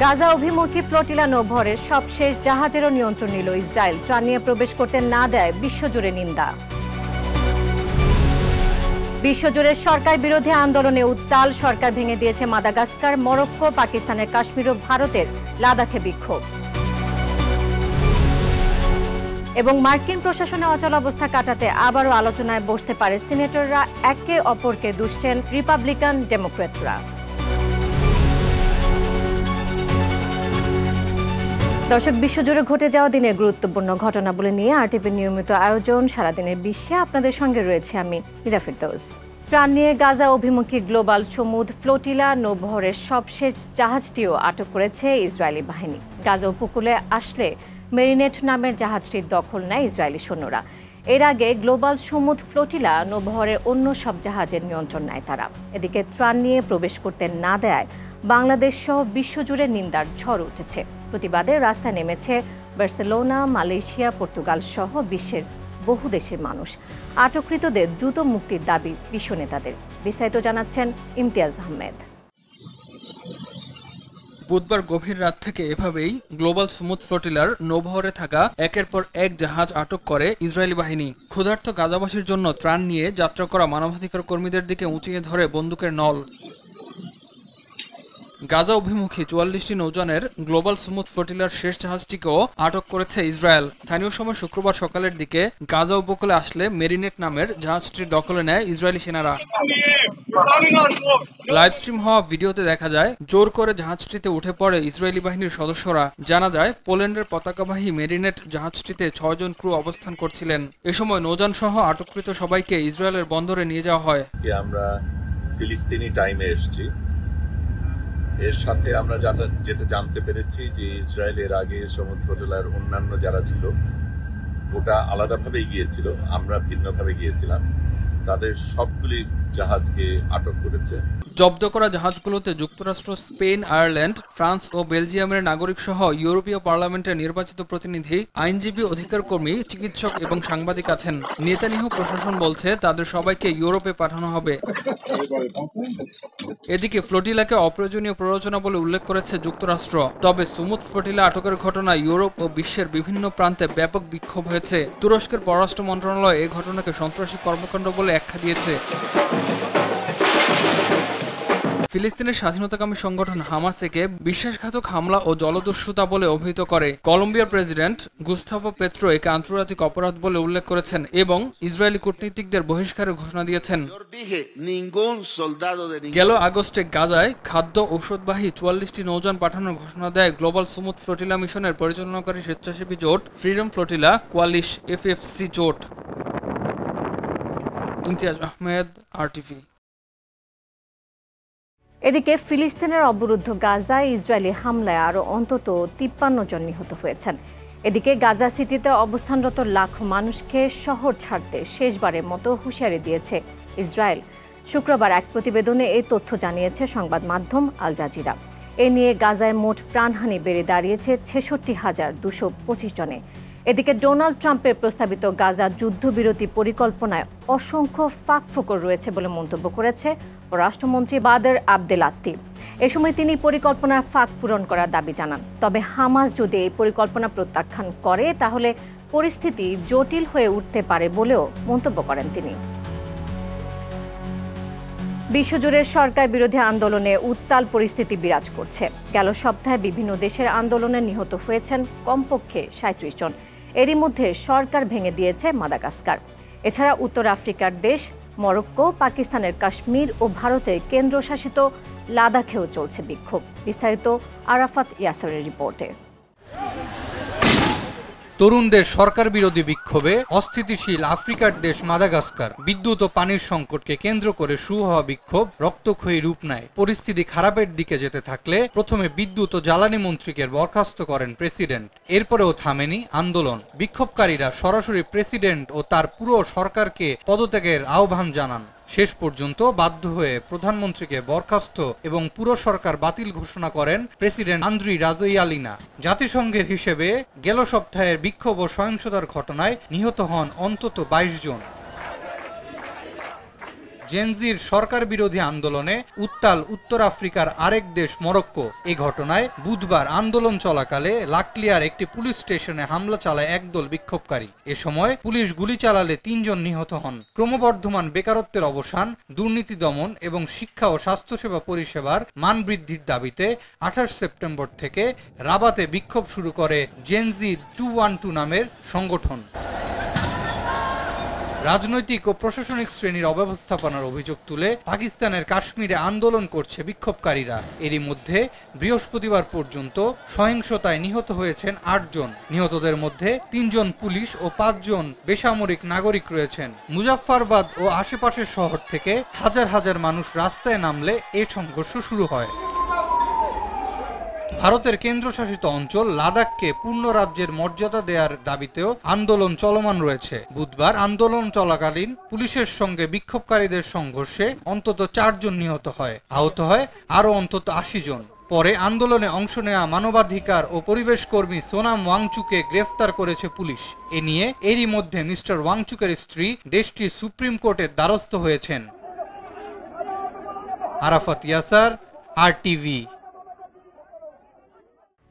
গাজা অভিমুখী ফ্লোটিলা নৌবহরের সবশেষ জাহাজেরও নিয়ন্ত্রণ নিল ইসরায়েল। ত্রাণ নিয়ে প্রবেশ করতে না দেয় বিশ্বজুড়ে নিন্দা। বিশ্বজুড়ে সরকার বিরোধী আন্দোলনে উত্তাল। সরকার ভেঙে দিয়েছে মাদাগাস্কার, মরক্কো, পাকিস্তানের কাশ্মীর ও ভারতের লাদাখে বিক্ষোভ। এবং মার্কিন প্রশাসনে অচলাবস্থা কাটাতে আবারও আলোচনায় বসতে পারে সিনেটররা। একে অপরকে দুষছেন রিপাবলিকান ডেমোক্র্যাটরা। দর্শক, বিশ্বজুড়ে ঘটে যাওয়া দিনের গুরুত্বপূর্ণ ঘটনাবলী নিয়ে আরটিভির নিয়মিত আয়োজন সারাদিনের বিশ্বে আপনাদের সঙ্গে রয়েছে আমি মীরা ফেরদৌস। ত্রাণ নিয়ে গাজা অভিমুখী গ্লোবাল সমুদ ফ্লোটিলা নৌবহরের সবশেষ জাহাজটিও আটক করেছে ইসরায়েলি বাহিনী। গাজা উপকূলে আসলে মেরিনেট নামের জাহাজটির দখল নেয় ইসরায়েলি সৈন্যরা। এর আগে গ্লোবাল সমুদ ফ্লোটিলা নৌবহরের অন্য সব জাহাজের নিয়ন্ত্রণ নেয় তারা। এদিকে ত্রাণ নিয়ে প্রবেশ করতে না দেয় বাংলাদেশ সহ বিশ্বজুড়ে নিন্দার ঝড় উঠেছে। প্রতিবাদে রাস্তায় নেমেছে বার্সেলোনা, মালয়েশিয়া, পর্তুগাল সহ বিশ্বের বহু দেশের মানুষ। আটককৃতদের দ্রুত মুক্তির দাবি বিশ্ব নেতাদের। বিস্তারিত জানাচ্ছেন ইমতিয়াজ আহমেদ। বুধবার গভীর রাত থেকে এভাবেই গ্লোবাল সমুদ ফ্লোটিলার নৌবহরে থাকা একের পর এক জাহাজ আটক করে ইসরায়েলি বাহিনী। ক্ষুধার্ত গাজাবাসীর জন্য ত্রাণ নিয়ে যাত্রা করা মানবাধিকার কর্মীদের দিকে উঁচিয়ে ধরে বন্দুকের নল। গাজা অভিমুখী ৪৪টি নৌযানের গ্লোবাল সমুদ ফ্লোটিলার শেষ জাহাজটিকেও আটক করেছে ইসরায়েল। স্থানীয় সময় শুক্রবার সকালের দিকে গাজা উপকূলে আসলে মেরিনেট নামের জাহাজটির দখলে নেয় ইসরায়েলি সেনারা। লাইভ স্ট্রিম হওয়া ভিডিওতে দেখা যায় জোর করে জাহাজটিতে উঠে পড়ে ইসরায়েলি বাহিনীর সদস্যরা। জানা যায় পোল্যান্ডের পতাকাবাহী মেরিনেট জাহাজটিতে ৬ জন ক্রু অবস্থান করছিলেন। এ সময় নৌযান সহ আটককৃত সবাইকে ইসরায়েলের বন্দরে নিয়ে যাওয়া হয়। আমরা ফিলিস্তিনি টাইমে এসেছি। এর সাথে আমরা যেটা জানতে পেরেছি যে ইসরায়েলের আগে সমুদ্র ফ্লোটিলার অন্যান্য যারা ছিল ওটা আলাদাভাবে গিয়েছিল, আমরা ভিন্নভাবে গিয়েছিলাম। তাদের সবগুলি জাহাজকে আটক করেছে। জব্দ করা জাহাজগুলোতে যুক্তরাষ্ট্র, স্পেন, আয়ারল্যান্ড, ফ্রান্স ও বেলজিয়ামের নাগরিক সহ ইউরোপীয় পার্লামেন্টের নির্বাচিত প্রতিনিধি, আইনজীবী, অধিকার কর্মী, চিকিৎসক এবং সাংবাদিক আছেন। নেতানিয়াহু প্রশাসন বলছে তাদের সবাইকে ইউরোপে পাঠানো হবে। এদিকে ফ্লোটিলাকে অপ্রয়োজনীয় প্ররোচনা বলে উল্লেখ করেছে যুক্তরাষ্ট্র। তবে সমুদ ফ্লোটিলা আটকের ঘটনায় ইউরোপ ও বিশ্বের বিভিন্ন প্রান্তে ব্যাপক বিক্ষোভ হয়েছে। তুরস্কের পররাষ্ট্র মন্ত্রণালয় এই ঘটনাকে সন্ত্রাসী কর্মকাণ্ড বলে আখ্যা দিয়েছে। ফিলিস্তিনের স্বাধীনতাকামী সংগঠন হামাস একে বিশ্বাসঘাতক হামলা ও জলদস্যুতা বলে অভিহিত করে। কলম্বিয়ার প্রেসিডেন্ট গুস্তাভো পেত্রো একে আন্তর্জাতিক অপরাধ বলে উল্লেখ করেছেন এবং ইসরায়েলি কূটনীতিকদের বহিষ্কারের ঘোষণা দিয়েছেন। গেল আগস্টে গাজায় খাদ্য ঔষধবাহী ৪৪টি নৌযান পাঠানোর ঘোষণা দেয় গ্লোবাল সমুদ ফ্লোটিলা মিশনের পরিচালনাকারী স্বেচ্ছাসেবী জোট ফ্রিডম ফ্লোটিলা কোয়ালিশ FFC জোট। ইমতিয়াজ আহমেদ, RTV। এদিকে ফিলিস্তিনের অবরুদ্ধ গাজায় ইসরায়েলি হামলায় আরও অন্তত ৫৩ জন নিহত হয়েছেন। এদিকে গাজা সিটিতে অবস্থানরত লাখো মানুষকে শহর ছাড়তে শেষবারের মতো হুঁশিয়ারি দিয়েছে ইসরায়েল। শুক্রবার এক প্রতিবেদনে এই তথ্য জানিয়েছে সংবাদ মাধ্যম আল জাজিরা। এ নিয়ে গাজায় মোট প্রাণহানি বেড়ে দাঁড়িয়েছে ৬৬,২২৫ জনে। এদিকে ডোনাল্ড ট্রাম্পের প্রস্তাবিত গাজা যুদ্ধবিরতি পরিকল্পনায় অসংখ্য ফাঁকফোকর রয়েছে বলে মন্তব্য করেছে পররাষ্ট্রমন্ত্রী বাদর আবদেলাত্তি। এ সময় তিনি পরিকল্পনার ফাঁক পূরণ করার দাবি জানান। তবে হামাস যদি এই পরিকল্পনা প্রত্যাখ্যান করে তাহলে পরিস্থিতি জটিল হয়ে উঠতে পারে বলেও মন্তব্য করেন তিনি। বিশ্বজুড়ে সরকার বিরোধী আন্দোলনে উত্তাল পরিস্থিতি বিরাজ করছে। গেল সপ্তাহে বিভিন্ন দেশের আন্দোলনে নিহত হয়েছেন কমপক্ষে ৩৭ জন। এরই মধ্যে সরকার ভেঙে দিয়েছে মাদাগাস্কার। এছাড়া উত্তর আফ্রিকার দেশ মরক্কো, পাকিস্তানের কাশ্মীর ও ভারতের কেন্দ্রশাসিত লাদাখেও চলছে বিক্ষোভ। বিস্তারিত আরাফাত ইয়াসারের রিপোর্টে। তরুণদের সরকার বিরোধী বিক্ষোভে অস্থিতিশীল আফ্রিকার দেশ মাদাগাস্কার। বিদ্যুৎ ও পানির সংকটকে কেন্দ্র করে শুরু হওয়া বিক্ষোভ রক্তক্ষয়ী রূপ নেয়। পরিস্থিতি খারাপের দিকে যেতে থাকলে প্রথমে বিদ্যুৎ ও জ্বালানি মন্ত্রীকে বরখাস্ত করেন প্রেসিডেন্ট। এরপরেও থামেনি আন্দোলন। বিক্ষোভকারীরা সরাসরি প্রেসিডেন্ট ও তার পুরো সরকারকে পদত্যাগের আহ্বান জানান। শেষ পর্যন্ত বাধ্য হয়ে প্রধানমন্ত্রীকে বরখাস্ত এবং পুরো সরকার বাতিল ঘোষণা করেন প্রেসিডেন্ট আন্দ্রি রাজোয়ালিনা। জাতিসংঘের হিসেবে গেল সপ্তাহের বিক্ষোভ ও সহিংসতার ঘটনায় নিহত হন অন্তত ২২ জন। জেনজির সরকার বিরোধী আন্দোলনে উত্তাল উত্তর আফ্রিকার আরেক দেশ মরক্কো। এই ঘটনায় বুধবার আন্দোলন চলাকালে লাকলিয়ার একটি পুলিশ স্টেশনে হামলা চালায় একদল বিক্ষোভকারী। এ সময় পুলিশ গুলি চালালে ৩ জন নিহত হন। ক্রমবর্ধমান বেকারত্বের অবসান, দুর্নীতি দমন এবং শিক্ষা ও স্বাস্থ্যসেবা পরিষেবার মান বৃদ্ধির দাবিতে ২৮ সেপ্টেম্বর থেকে রাবাতে বিক্ষোভ শুরু করে জেনজি 212 নামের সংগঠন। রাজনৈতিক ও প্রশাসনিক শ্রেণীর অব্যবস্থাপনার অভিযোগ তুলে পাকিস্তানের কাশ্মীরে আন্দোলন করছে বিক্ষোভকারীরা। এরই মধ্যে বৃহস্পতিবার পর্যন্ত সহিংসতায় নিহত হয়েছেন ৮ জন। নিহতদের মধ্যে ৩ জন পুলিশ ও ৫ জন বেসামরিক নাগরিক রয়েছেন। মুজাফফরবাদ ও আশেপাশের শহর থেকে হাজার হাজার মানুষ রাস্তায় নামলে এ সংঘর্ষ শুরু হয়। ভারতের কেন্দ্রশাসিত অঞ্চল লাদাখকে পূর্ণ রাজ্যের মর্যাদা দেওয়ার দাবিতেও আন্দোলন চলমান রয়েছে। বুধবার আন্দোলন চলাকালীন পুলিশের সঙ্গে বিক্ষোভকারীদের সংঘর্ষে অন্তত ৪ জন নিহত হয়। আহত হয় আরও অন্তত ৮০ জন। পরে আন্দোলনে অংশ নেওয়া মানবাধিকার ও পরিবেশ কর্মী সোনাম ওয়াংচুকে গ্রেফতার করেছে পুলিশ। এ নিয়ে এরই মধ্যে মিস্টার ওয়াংচুকের স্ত্রী দেশটির সুপ্রিম কোর্টের দ্বারস্থ হয়েছেন। আরাফাত ইয়াসার, RTV।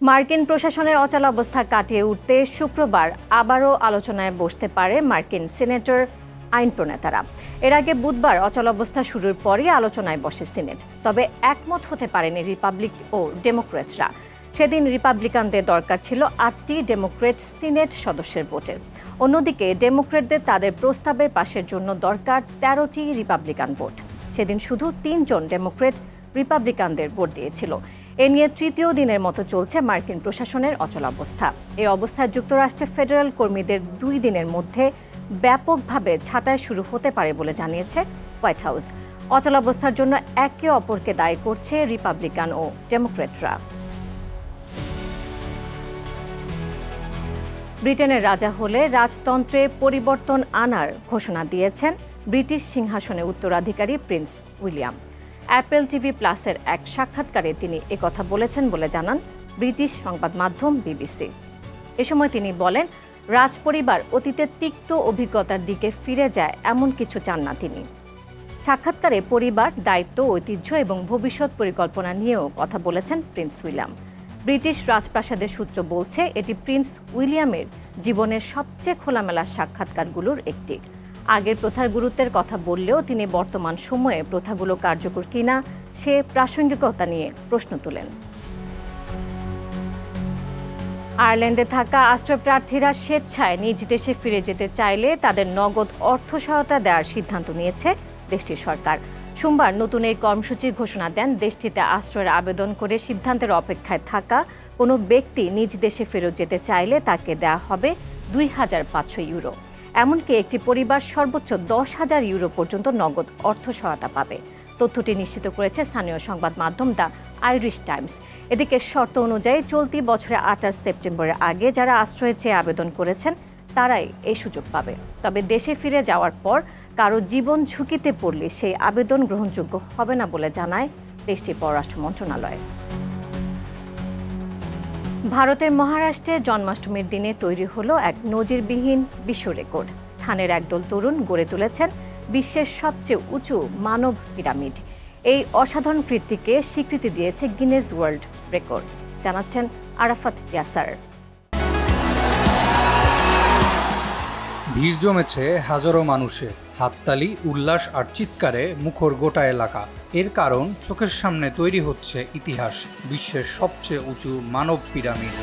মার্কিন প্রশাসনের অচলাবস্থা কাটিয়ে উঠতে শুক্রবার আবারও আলোচনায় বসতে পারে মার্কিন সিনেটর আইন প্রণেতারা। এর আগে বুধবার অচলাবস্থা শুরুর পরই আলোচনায় বসে সিনেট। তবে একমত হতে পারেনি রিপাবলিক ও ডেমোক্র্যাটরা। সেদিন রিপাবলিকানদের দরকার ছিল ৮টি ডেমোক্র্যাট সিনেট সদস্যের ভোটের। অন্যদিকে ডেমোক্র্যাটদের তাদের প্রস্তাবের পাশের জন্য দরকার ১৩টি রিপাবলিকান ভোট। সেদিন শুধু ৩ জন ডেমোক্র্যাট রিপাবলিকানদের ভোট দিয়েছিল। এ নিয়ে তৃতীয় দিনের মতো চলছে মার্কিন প্রশাসনের অচলাবস্থা। এই অবস্থায় যুক্তরাষ্ট্রে ফেডারেল কর্মীদের ২ দিনের মধ্যে ব্যাপকভাবে ছাঁটাই শুরু হতে পারে বলে জানিয়েছে হোয়াইট হাউস। অচলাবস্থার জন্য একে অপরকে দায়ী করছে রিপাবলিকান ও ডেমোক্র্যাটরা। ব্রিটেনের রাজা হলে রাজতন্ত্রে পরিবর্তন আনার ঘোষণা দিয়েছেন ব্রিটিশ সিংহাসনে উত্তরাধিকারী প্রিন্স উইলিয়াম। অ্যাপল টিভি প্লাসের এক সাক্ষাৎকারে তিনি একথা বলেছেন বলে জানান ব্রিটিশ সংবাদ মাধ্যম BBC। এ সময় তিনি বলেন, রাজপরিবার অতীতের তিক্ত অভিজ্ঞতার দিকে ফিরে যায় এমন কিছু চান না তিনি। সাক্ষাৎকারে পরিবার, দায়িত্ব, ঐতিহ্য এবং ভবিষ্যৎ পরিকল্পনা নিয়েও কথা বলেছেন প্রিন্স উইলিয়াম। ব্রিটিশ রাজপ্রাসাদের সূত্র বলছে এটি প্রিন্স উইলিয়ামের জীবনের সবচেয়ে খোলামেলা সাক্ষাৎকারগুলোর একটি। আগের প্রথার গুরুত্বের কথা বললেও তিনি বর্তমান সময়ে প্রথাগুলো কার্যকর কিনা সে প্রাসঙ্গিকতা নিয়ে প্রশ্ন তোলেন। আয়ারল্যান্ডে থাকা আশ্রয়প্রার্থীরা স্বেচ্ছায় নিজ দেশে ফিরে যেতে চাইলে তাদের নগদ অর্থ সহায়তা দেওয়ার সিদ্ধান্ত নিয়েছে দেশটির সরকার। সোমবার নতুন এই কর্মসূচির ঘোষণা দেন দেশটিতে আশ্রয়ের আবেদন করে সিদ্ধান্তের অপেক্ষায় থাকা কোনো ব্যক্তি নিজ দেশে ফেরত যেতে চাইলে তাকে দেওয়া হবে ২৫০০ ইউরো। এমনকি একটি পরিবার সর্বোচ্চ ১০,০০০ ইউরো পর্যন্ত নগদ অর্থ সহায়তা পাবে। তথ্যটি নিশ্চিত করেছে স্থানীয় সংবাদ মাধ্যম দ্য আইরিশ টাইমস। এদিকে শর্ত অনুযায়ী চলতি বছরের ২৮ সেপ্টেম্বরের আগে যারা আশ্রয় চেয়ে আবেদন করেছেন তারাই এই সুযোগ পাবে। তবে দেশে ফিরে যাওয়ার পর কারো জীবন ঝুঁকিতে পড়লে সেই আবেদন গ্রহণযোগ্য হবে না বলে জানায় দেশটির পররাষ্ট্র মন্ত্রণালয়। ভারতের মহারাষ্ট্রে জন্মাষ্টমীর দিনে তৈরি হলো এক নজিরবিহীন বিশ্ব রেকর্ড। থানের একদল তরুণ গড়ে তুলেছেন বিশ্বের সবচেয়ে উঁচু মানব পিরামিড। এই অসাধারণ কৃতিকে স্বীকৃতি দিয়েছে গিনেস ওয়ার্ল্ড রেকর্ডস। জানাচ্ছেন আরাফাত ইয়াসার। ভিড় জমেছে হাজারো মানুষের, হাততালি, উল্লাস আর চিৎকারে মুখর গোটা এলাকা। এর কারণ চোখের সামনে তৈরি হচ্ছে ইতিহাস, বিশ্বের সবচেয়ে উঁচু মানব পিরামিড।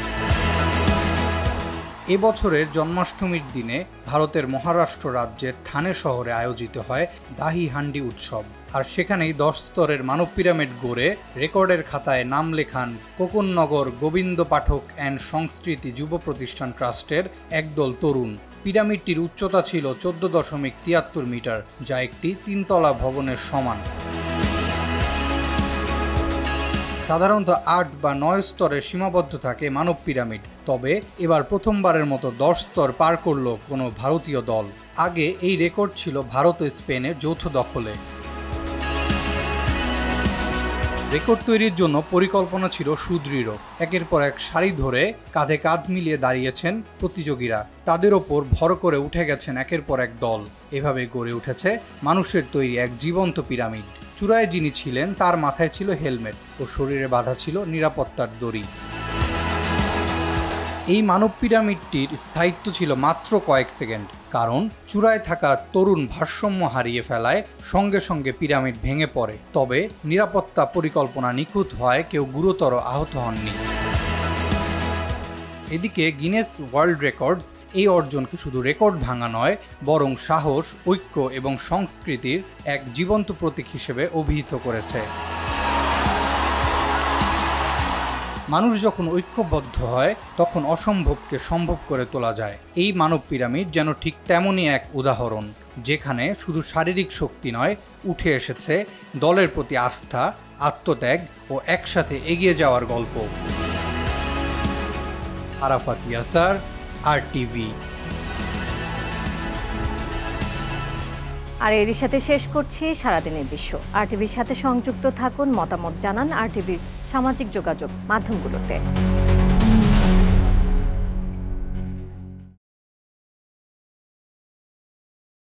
এবছরের জন্মাষ্টমীর দিনে ভারতের মহারাষ্ট্র রাজ্যের থানে শহরে আয়োজিত হয় দাহি হান্ডি উৎসব। আর সেখানেই 10 স্তরের মানব পিরামিড গড়ে রেকর্ডের খাতায় নাম লেখান কোকননগর গোবিন্দ পাঠক অ্যান্ড সংস্কৃতি যুব প্রতিষ্ঠান ট্রাস্টের একদল তরুণ। পিরামিডটির উচ্চতা ছিল 14.73 মিটার, যা একটি 3 তলা ভবনের সমান। সাধারণত 8 বা 9 স্তরে সীমাবদ্ধ থাকে মানব পিরামিড, তবে এবার প্রথমবারের মতো 10 স্তর পার করল কোনো ভারতীয় দল। আগে এই রেকর্ড ছিল ভারত ও স্পেনের যৌথ দখলে। রেকর্ড তৈরির জন্য পরিকল্পনা ছিল সুদৃঢ়। একের পর এক সারি ধরে কাঁধে কাঁধ মিলিয়ে দাঁড়িয়েছেন প্রতিযোগীরা। তাদের ওপর ভর করে উঠে গেছেন একের পর এক দল। এভাবে গড়ে উঠেছে মানুষের তৈরি এক জীবন্ত পিরামিড। চূড়ায় যিনি ছিলেন তার মাথায় ছিল হেলমেট ও শরীরে বাঁধা ছিল নিরাপত্তার দড়ি। এই মানব পিরামিডটির স্থায়িত্ব ছিল মাত্র কয়েক সেকেন্ড, কারণ চূড়ায় থাকা তরুণ ভারসাম্য হারিয়ে ফেলায় সঙ্গে সঙ্গে পিরামিড ভেঙে পড়ে। তবে নিরাপত্তা পরিকল্পনা নিখুঁত হয়, কেউ গুরুতর আহত হননি। এদিকে গিনেস ওয়ার্ল্ড রেকর্ডস এই অর্জনকে শুধু রেকর্ড ভাঙা নয়, বরং সাহস, ঐক্য এবং সংস্কৃতির এক জীবন্ত প্রতীক হিসেবে অভিহিত করেছে। মানুষ যখন ঐক্যবদ্ধ হয় তখন অসম্ভবকে সম্ভব করে তোলা যায়। এই মানব পিরামিড যেন ঠিক তেমনই এক উদাহরণ, যেখানে শুধু শারীরিক শক্তি নয়, উঠে এসেছে দলের প্রতি আস্থা, আত্মত্যাগ ও একসাথে এগিয়ে যাওয়ার গল্প। আরাফাত ইয়াসার, RTV। আর এরই সাথে শেষ করছি সারাদিনের বিশ্ব। RTVর সাথে সংযুক্ত থাকুন, মতামত জানান RTVর সামাজিক যোগাযোগ মাধ্যমগুলোতে।